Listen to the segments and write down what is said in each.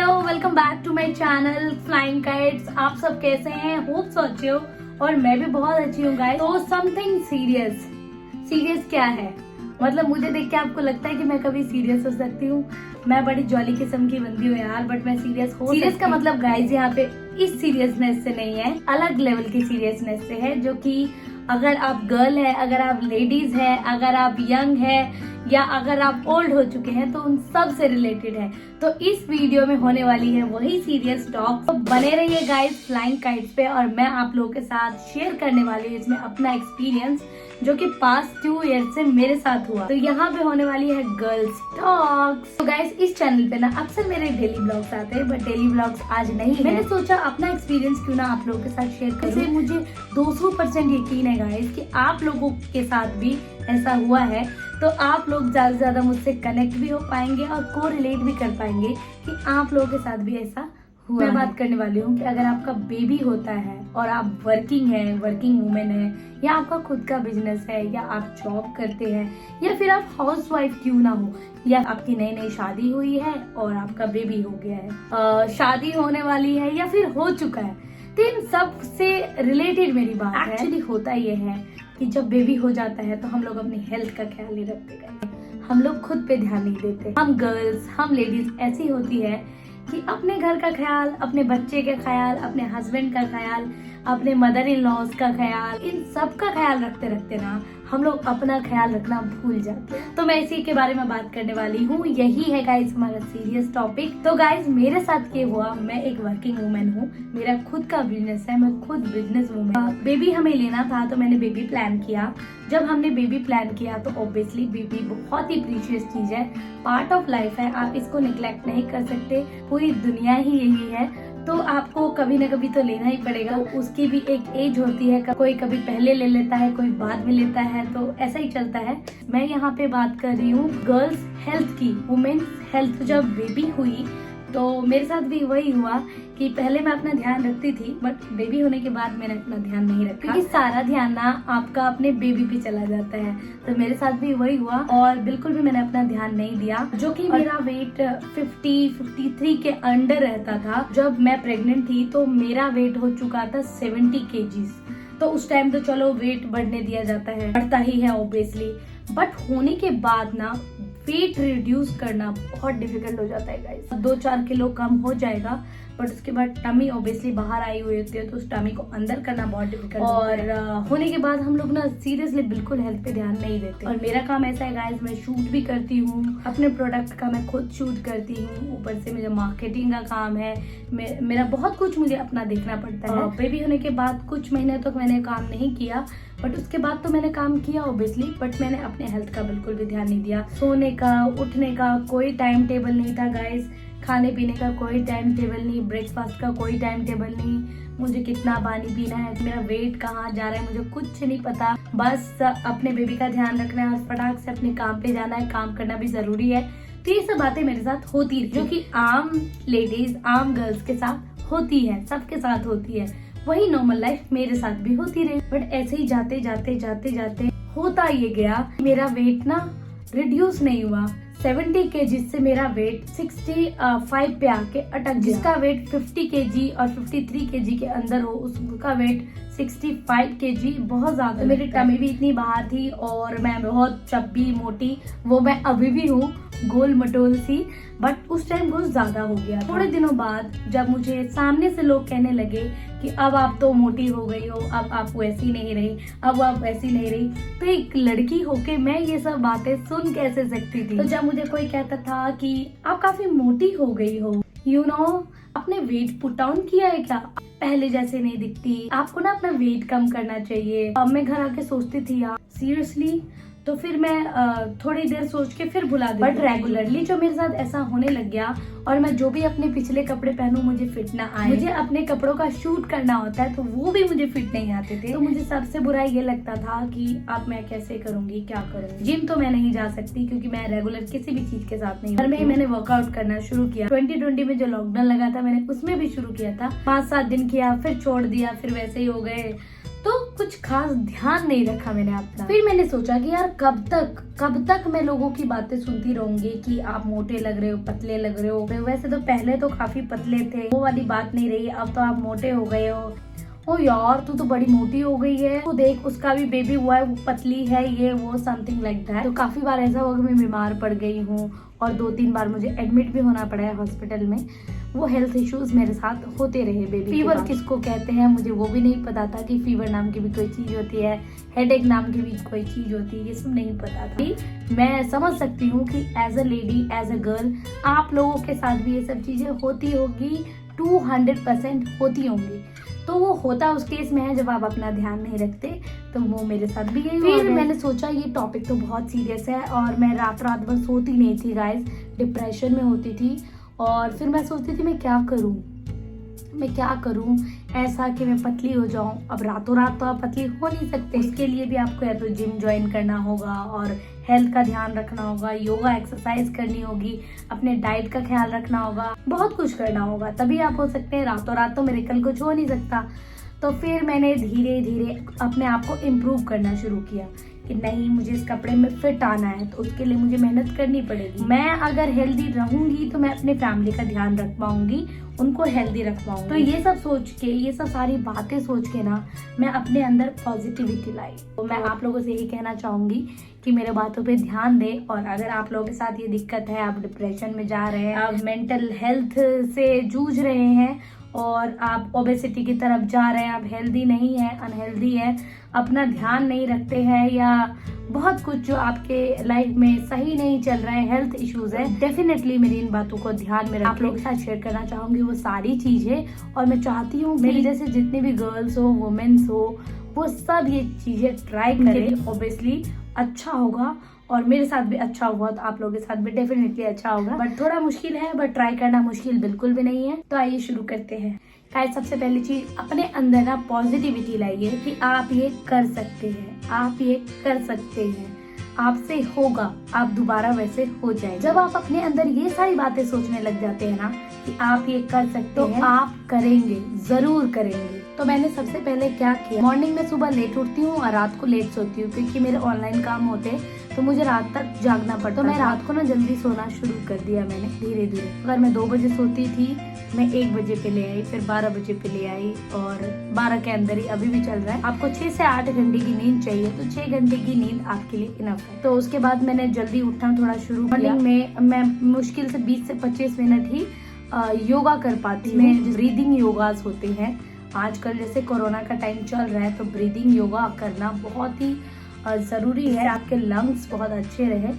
Hello, welcome back to my channel Flying Kites. आप सब कैसे हैं? होप सो अच्छे हो और मैं भी बहुत अच्छी हूँ गाइस। तो समथिंग सीरियस क्या है? मतलब मुझे देख के आपको लगता है कि मैं कभी सीरियस हो सकती हूँ? मैं बड़ी जॉली किस्म की बनती हूँ यार, बट मैं सीरियस का मतलब गाइस यहाँ पे इस सीरियसनेस से नहीं है, अलग लेवल की सीरियसनेस से है, जो कि अगर आप गर्ल है, अगर आप लेडीज है, अगर आप यंग है या अगर आप ओल्ड हो चुके हैं तो उन सब से रिलेटेड है। तो इस वीडियो में होने वाली है वही सीरियस टॉक। तो बने रहिए गाइस फ्लाइंग काइट्स पे और मैं आप लोगों के साथ शेयर करने वाली हूँ इसमें अपना एक्सपीरियंस, जो कि पास्ट 2 ईयर्स से मेरे साथ हुआ। तो यहाँ पे होने वाली है गर्ल्स टॉक्स। तो गाइस इस चैनल पे ना अक्सर मेरे डेली ब्लॉग्स आते हैं, बट डेली ब्लॉग्स आज नहीं है। मैंने सोचा अपना एक्सपीरियंस क्यों ना आप लोगों के साथ शेयर करूं। मुझे 200% यकीन है गाइस कि आप लोगों के साथ भी ऐसा हुआ है, तो आप लोग ज्यादा से ज्यादा मुझसे कनेक्ट भी हो पाएंगे और को रिलेट भी कर पाएंगे कि आप लोगों के साथ भी ऐसा हुआ। मैं बात करने वाली हूँ कि अगर आपका बेबी होता है और आप वर्किंग वुमेन है, या आपका खुद का बिजनेस है, या आप जॉब करते हैं, या फिर आप हाउस वाइफ क्यों ना हो, या आपकी नई शादी हुई है और आपका बेबी हो गया है, शादी होने वाली है या फिर हो चुका है, तो इन सब से रिलेटेड मेरी बात है। एक्चुअली होता ये है कि जब बेबी हो जाता है तो हम लोग अपनी हेल्थ का ख्याल नहीं रखते, हम लोग खुद पे ध्यान नहीं देते। हम गर्ल्स, हम लेडीज ऐसी होती है कि अपने घर का ख्याल, अपने बच्चे का ख्याल, अपने हस्बैंड का ख्याल, अपने मदर इन लॉज का ख्याल, इन सब का ख्याल रखते रखते ना हम लोग अपना ख्याल रखना भूल जाते हैं। तो मैं इसी के बारे में बात करने वाली हूँ। यही है गाइस हमारा सीरियस टॉपिक। तो गाइस मेरे साथ क्या हुआ, मैं एक वर्किंग वुमेन हूँ, मेरा खुद का बिजनेस है, मैं खुद बिजनेस वुमेन। बेबी हमें लेना था तो मैंने बेबी प्लान किया। जब हमने बेबी प्लान किया तो ऑब्वियसली बेबी बहुत ही प्रीशियस चीज है, पार्ट ऑफ लाइफ है, आप इसको निग्लेक्ट नहीं कर सकते। पूरी दुनिया ही यही है, तो आपको कभी ना कभी तो लेना ही पड़ेगा। उसकी भी एक एज होती है, कोई कभी पहले ले लेता है, कोई बाद में लेता है, तो ऐसा ही चलता है। मैं यहाँ पे बात कर रही हूँ गर्ल्स हेल्थ की, वुमेन हेल्थ। जब बेबी हुई तो मेरे साथ भी वही हुआ कि पहले मैं अपना ध्यान रखती थी, बट बेबी होने के बाद मैंने अपना ध्यान नहीं रखा, क्योंकि सारा ध्यान ना आपका अपने बेबी पे चला जाता है। तो मेरे साथ भी वही हुआ और बिल्कुल भी मैंने अपना ध्यान नहीं दिया, जो कि मेरा वेट 53 के अंडर रहता था। जब मैं प्रेग्नेंट थी तो मेरा वेट हो चुका था 70 kg। तो उस टाइम तो चलो वेट बढ़ने दिया जाता है, बढ़ता ही है ऑब्वियसली, बट होने के बाद ना वेट रिड्यूस करना बहुत डिफिकल्ट हो जाता है गाइस। 2-4 किलो कम हो जाएगा, बट उसके बाद टमी ऑब्वियसली बाहर आई हुई होती है, तो उस टमी को अंदर करना बहुत डिफिकल्ट और होने के बाद हम लोग ना सीरियसली बिल्कुल हेल्थ पे ध्यान नहीं देते। और मेरा काम ऐसा है गाइस, मैं शूट भी करती हूँ, अपने प्रोडक्ट का मैं खुद शूट करती हूँ, ऊपर से मेरा मार्केटिंग का काम है, मेरा बहुत कुछ मुझे अपना देखना पड़ता है। बेबी होने के बाद कुछ महीने तक मैंने काम नहीं किया, बट उसके बाद तो मैंने काम किया ऑब्वियसली, बट मैंने अपने हेल्थ का बिल्कुल भी ध्यान नहीं दिया। सोने का, उठने का कोई टाइम टेबल नहीं था गाइस, खाने पीने का कोई टाइम टेबल नहीं, ब्रेकफास्ट का कोई टाइम टेबल नहीं, मुझे कितना पानी पीना है, मेरा वेट कहाँ जा रहा है, मुझे कुछ नहीं पता। बस अपने बेबी का ध्यान रखना है और फटाक से अपने काम पे जाना है, काम करना भी जरूरी है। तो ये सब बातें मेरे साथ होती रही, जो कि आम लेडीज, आम गर्ल्स के साथ होती है, सबके साथ होती है। वही नॉर्मल लाइफ मेरे साथ भी होती रही, बट ऐसे ही जाते जाते होता ये गया, मेरा वेट ना रिड्यूस नहीं हुआ। 70 kg से मेरा वेट 65 पे आके अटक गया। जिसका वेट 50 kg और 53 kg के अंदर हो, उसका वेट 65 kg बहुत ज्यादा। मेरी टमी भी इतनी बाहर थी और मैं बहुत चब्बी मोटी, वो मैं अभी भी हूँ, गोल मटोल सी, बट उस टाइम बहुत ज्यादा हो गया। थोड़े दिनों बाद जब मुझे सामने से लोग कहने लगे कि अब आप तो मोटी हो गई हो, अब आप वैसी नहीं रही, अब आप वैसी नहीं रही, तो एक लड़की होके मैं ये सब बातें सुन कैसे सकती थी। तो जब मुझे कोई कहता था कि आप काफी मोटी हो गई हो, आपने वेट पुट डाउन किया है क्या, पहले जैसे नहीं दिखती, आपको ना अपना वेट कम करना चाहिए। अब मैं घर आके सोचती थी यार सीरियसली, तो फिर मैं थोड़ी देर सोच के फिर भुला दी। बट रेगुलरली जो मेरे साथ ऐसा होने लग गया और मैं जो भी अपने पिछले कपड़े पहनूं मुझे फिट ना आए, मुझे अपने कपड़ों का शूट करना होता है तो वो भी मुझे फिट नहीं आते थे। तो मुझे सबसे बुरा ये लगता था कि अब मैं कैसे करूंगी, क्या करूंगी। जिम तो मैं नहीं जा सकती क्योंकि मैं रेगुलर किसी भी चीज के साथ नहीं। घर में ही मैंने वर्कआउट करना शुरू किया। 2020 में जो लॉकडाउन लगा था मैंने उसमें भी शुरू किया था, 5-7 दिन किया, फिर छोड़ दिया, फिर वैसे ही हो गए। तो कुछ खास ध्यान नहीं रखा मैंने अपना। फिर मैंने सोचा कि यार कब तक मैं लोगों की बातें सुनती रहूंगी कि आप मोटे लग रहे हो, पतले लग रहे हो। वैसे तो पहले तो काफी पतले थे, वो वाली बात नहीं रही, अब तो आप मोटे हो गए हो। ओ यार तू तो बड़ी मोटी हो गई है, तो देख उसका भी बेबी हुआ है, वो पतली है, ये वो समथिंग लाइक दैट। तो काफी बार ऐसा हुआ कि मैं बीमार पड़ गई हूँ और 2-3 बार मुझे एडमिट भी होना पड़ा है हॉस्पिटल में। वो हेल्थ इश्यूज मेरे साथ होते रहे बेबी। फीवर किसको कहते हैं मुझे वो भी नहीं पता था कि फीवर नाम की भी कोई चीज होती है, हेडेक नाम की भी कोई चीज होती है, ये सब नहीं पता था। मैं समझ सकती हूँ कि as a lady, as a girl, आप लोगों के साथ भी ये सब चीजें होती होगी, 200% होती होंगी। तो वो होता उस केस में है जब आप अपना ध्यान नहीं रखते, तो वो मेरे साथ भी यही हुआ। फिर मैंने सोचा ये टॉपिक तो बहुत सीरियस है और मैं रात भर सोती नहीं थी गाइस, डिप्रेशन में होती थी। और फिर मैं सोचती थी मैं क्या करूं ऐसा कि मैं पतली हो जाऊं। अब रातों रात तो आप पतली हो नहीं सकते, उसके लिए भी आपको या तो जिम ज्वाइन करना होगा और हेल्थ का ध्यान रखना होगा, योगा एक्सरसाइज करनी होगी, अपने डाइट का ख्याल रखना होगा, बहुत कुछ करना होगा, तभी आप हो सकते हैं। रातों रात तो मिरेकल कुछ हो नहीं सकता। तो फिर मैंने धीरे धीरे अपने आप को इम्प्रूव करना शुरू किया कि नहीं, मुझे इस कपड़े में फिट आना है, तो उसके लिए मुझे मेहनत करनी पड़ेगी। मैं अगर हेल्दी रहूंगी तो मैं अपने फैमिली का ध्यान रख पाऊंगी, उनको हेल्दी रख पाऊंगी। तो ये सब सोच के, ये सब सारी बातें सोच के ना, मैं अपने अंदर पॉजिटिविटी लाई। तो मैं आप लोगों से यही कहना चाहूंगी कि मेरे बातों पे ध्यान दें। और अगर आप लोगों के साथ ये दिक्कत है, आप डिप्रेशन में जा रहे हैं, आप मेंटल हेल्थ से जूझ रहे हैं और आप ओबेसिटी की तरफ जा रहे हैं, आप हेल्दी नहीं है, अनहेल्दी है, अपना ध्यान नहीं रखते हैं, या बहुत कुछ जो आपके लाइफ में सही नहीं चल रहा है, हेल्थ इश्यूज है, डेफिनेटली मेरी इन बातों को ध्यान में आप लोगों के साथ शेयर करना चाहूंगी वो सारी चीजें। और मैं चाहती हूँ मेरी जैसे जितने भी गर्ल्स हो, वुमेन्स हो, वो सब ये चीजें ट्राई करें। ऑब्वियसली अच्छा होगा और मेरे साथ भी अच्छा हुआ तो आप लोगों के साथ भी डेफिनेटली अच्छा होगा। बट थोड़ा मुश्किल है, बट ट्राई करना मुश्किल बिल्कुल भी नहीं है। तो आइए शुरू करते हैं। गाइस, सबसे पहली चीज, अपने अंदर ना पॉजिटिविटी लाइए कि आप ये कर सकते हैं, आप ये कर सकते हैं, आपसे होगा, आप दोबारा वैसे हो जाए। जब आप अपने अंदर ये सारी बातें सोचने लग जाते हैं ना कि आप ये कर सकते हैं, तो आप करेंगे, जरूर करेंगे। तो मैंने सबसे पहले क्या किया, मॉर्निंग में सुबह लेट उठती हूँ और रात को लेट सोती हूँ क्योंकि मेरे ऑनलाइन काम होते तो मुझे रात तक जागना पड़ता। तो मैं रात को ना जल्दी सोना शुरू कर दिया मैंने धीरे धीरे। अगर मैं 2 बजे सोती थी, मैं 1 बजे पे ले आई, फिर 12 बजे पे ले आई और 12 के अंदर ही अभी भी चल रहा है। आपको 6 से 8 घंटे की नींद चाहिए, तो 6 घंटे की नींद आपके लिए इनफ है। तो उसके बाद मैंने जल्दी उठना थोड़ा शुरू किया। मॉर्निंग में मैं मुश्किल से 20 से 25 मिनट ही योगा कर पाती हूँ। ब्रीदिंग योगास होते हैं, आजकल जैसे कोरोना का टाइम चल रहा है तो ब्रीदिंग योगा करना बहुत ही जरूरी है, आपके लंग्स बहुत अच्छे रहे।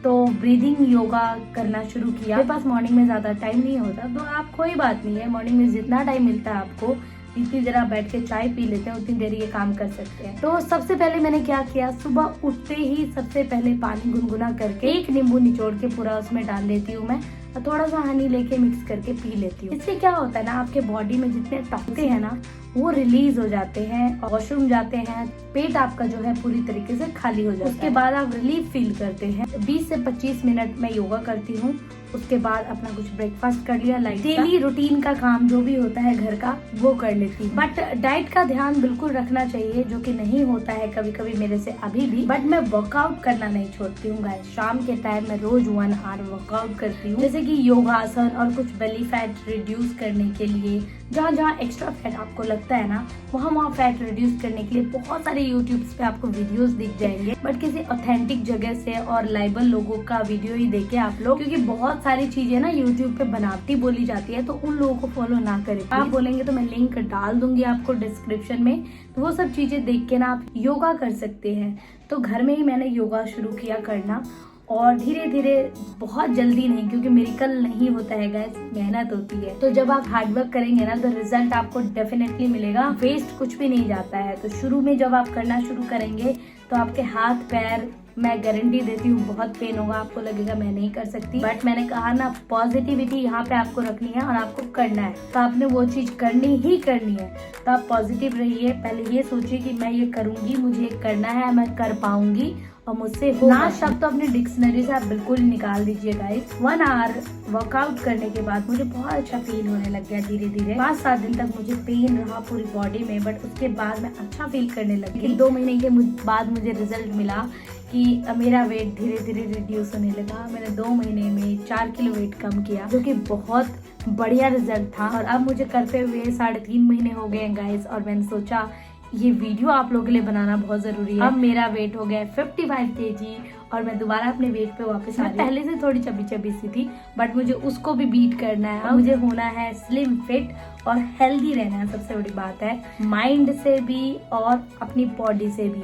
तो ब्रीदिंग योगा करना शुरू किया। मेरे पास मॉर्निंग में ज्यादा टाइम नहीं होता, तो आप कोई बात नहीं है, मॉर्निंग में जितना टाइम मिलता है आपको, जितनी देर आप बैठ के चाय पी लेते हैं उतनी देर ये काम कर सकते हैं। तो सबसे पहले मैंने क्या किया, सुबह उठते ही सबसे पहले पानी गुनगुना करके 1 नींबू निचोड़ के पूरा उसमें डाल लेती हूँ मैं, और थोड़ा सा हनी लेके मिक्स करके पी लेती हूँ। इससे क्या होता है ना, आपके बॉडी में जितने टॉक्सिन है ना वो रिलीज हो जाते हैं, वॉशरूम जाते हैं, पेट आपका जो है पूरी तरीके से खाली हो जाता है। उसके बाद आप रिलीफ फील करते हैं। 20 से 25 मिनट मैं योगा करती हूँ, उसके बाद अपना कुछ ब्रेकफास्ट कर लिया, लाइक डेली रूटीन का काम जो भी होता है घर का वो कर लेती हूँ। बट डाइट का ध्यान बिल्कुल रखना चाहिए, जो कि नहीं होता है कभी कभी मेरे से अभी भी। बट मैं वर्कआउट करना नहीं छोड़ती हूँ गाइस, शाम के टाइम में रोज 1 आवर वर्कआउट करती हूँ, जैसे कि योगासन और कुछ बेली फैट रिड्यूस करने के लिए। जहाँ जहाँ एक्स्ट्रा फैट आपको लगता है ना, वहाँ फैट रिड्यूस करने के लिए बहुत सारे यूट्यूब पे आपको वीडियोस दिख जाएंगे। बट किसी ऑथेंटिक जगह से और लाइबल लोगों का वीडियो ही देखे आप लोग, क्योंकि बहुत सारी चीजें ना यूट्यूब पे बनावटी बोली जाती है, तो उन लोगों को फॉलो ना करें। आप बोलेंगे तो मैं लिंक डाल दूंगी आपको डिस्क्रिप्शन में, तो वो सब चीजें देख के ना आप योगा कर सकते हैं। तो घर में ही मैंने योगा शुरू किया करना, और धीरे धीरे, बहुत जल्दी नहीं, क्योंकि मिरेकल नहीं होता है गाइस, मेहनत होती है। तो जब आप हार्ड वर्क करेंगे ना तो रिजल्ट आपको डेफिनेटली मिलेगा, वेस्ट कुछ भी नहीं जाता है। तो शुरू में जब आप करना शुरू करेंगे तो आपके हाथ पैर, मैं गारंटी देती हूँ, बहुत पेन होगा, आपको लगेगा मैं नहीं कर सकती। बट मैंने कहा ना, पॉजिटिविटी यहाँ पे आपको रखनी है और आपको करना है, तो आपने वो चीज करनी ही करनी है। तो आप पॉजिटिव रहिए, पहले ये सोचिए कि मैं ये करूंगी, मुझे ये करना है, मैं कर पाऊंगी, और मुझसे ना शब्द तो अपनी डिक्शनरी से आप बिल्कुल निकाल दीजिए गाइस। 1 आवर वर्कआउट करने के बाद मुझे बहुत अच्छा फील होने लग गया धीरे धीरे। 5-7 दिन तक मुझे पेन रहा पूरी बॉडी में, बट उसके बाद मैं अच्छा फील करने लगी। 2 महीने के बाद मुझे रिजल्ट मिला कि मेरा वेट धीरे धीरे रिड्यूस होने लगा। मैंने 2 महीने में 4 किलो वेट कम किया, जो कि बहुत बढ़िया रिजल्ट था। और अब मुझे करते हुए 3.5 महीने हो गए गाइस, और मैंने सोचा ये वीडियो आप लोगों के लिए बनाना बहुत जरूरी है। अब मेरा वेट हो गया 55 kg और मैं दोबारा अपने वेट पे वापस आ रही हूँ। पहले से थोड़ी चबी सी थी, बट मुझे उसको भी बीट करना है। मुझे होना है स्लिम, फिट और हेल्दी रहना है, सबसे बड़ी बात है, माइंड से भी और अपनी बॉडी से भी।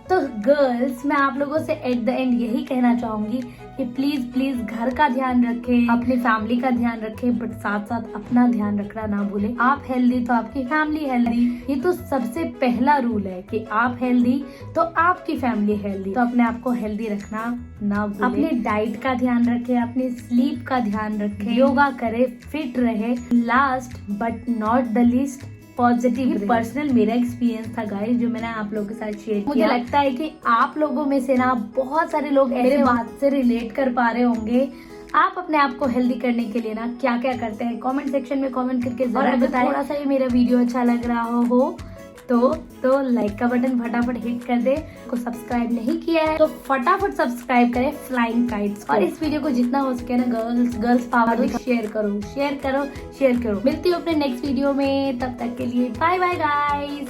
तो गर्ल्स, मैं आप लोगों से एट द एंड यही कहना चाहूंगी कि प्लीज प्लीज घर का ध्यान रखें, अपनी फैमिली का ध्यान रखें, बट साथ साथ अपना ध्यान रखना ना भूलें। आप हेल्दी तो आपकी फैमिली हेल्दी, ये तो सबसे पहला रूल है कि आप हेल्दी तो आपकी फैमिली हेल्दी। तो अपने आप को हेल्दी रखना ना भूलें। अपनी डाइट का ध्यान रखें, अपनी स्लीप का ध्यान रखें, योगा करें, फिट रहे। Last but not the least, positive. Personal मेरा एक्सपीरियंस था गाइस, जो मैंने आप लोगों के साथ शेयर किया। मुझे लगता है कि आप लोगों में से ना बहुत सारे लोग मेरे बात से रिलेट कर पा रहे होंगे। आप अपने आप को हेल्दी करने के लिए ना क्या क्या करते हैं, कमेंट सेक्शन में कमेंट करके जरूर बताएं। थोड़ा सा ही मेरा वीडियो अच्छा लग रहा हो तो लाइक का बटन फटाफट हिट कर दे। को सब्सक्राइब नहीं किया है तो फटाफट सब्सक्राइब करें फ्लाइंग काइट्स। और इस वीडियो को जितना हो सके ना गर्ल्स पावर शेयर करो। मिलती हूँ अपने नेक्स्ट वीडियो में, तब तक के लिए बाय बाय गाइस।